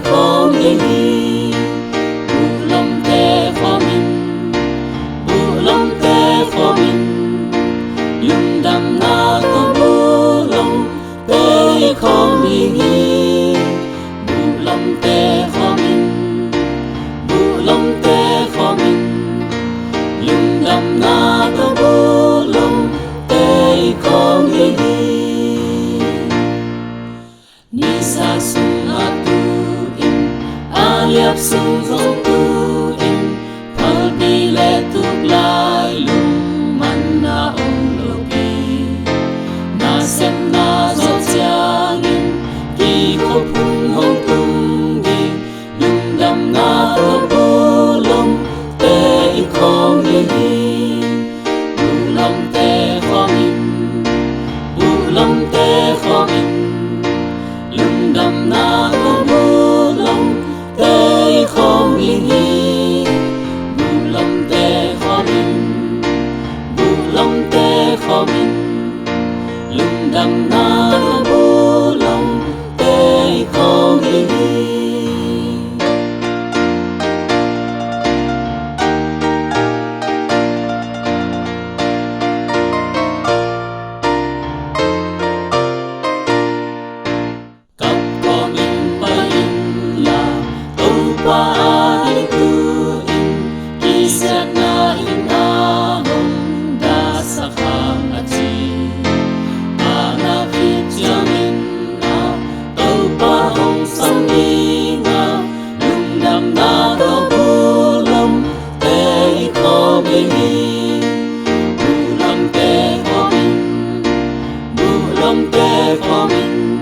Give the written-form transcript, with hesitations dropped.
không đi bu lòng tê khó mình lưng đầm na có bu lòng tê không đi bu lòng tê khó mình lưng đầm na có bu lòng tê không đi ni sa sung atu in aliap sung zong tu in phal bi le tuk lai lung man na ong lo pi na sem na zo chiang in ki ko phun hong tung di lung dam na to bu long te i khong ye hi bu long te khong in bu long te khong in lưng đầm na có bu lòng tê không yên bu lòng tê khó mình bu lòng tê khó mình lưng đầm na có bu lòng tê không yên qua đi tu in ki sa na in a hong da sa khang a chi na vi chiang in a tàu pa hong sang đi na lung đam na có bu lòng tê khó bình bu lòng tê khó bình bu lòng tê khó bình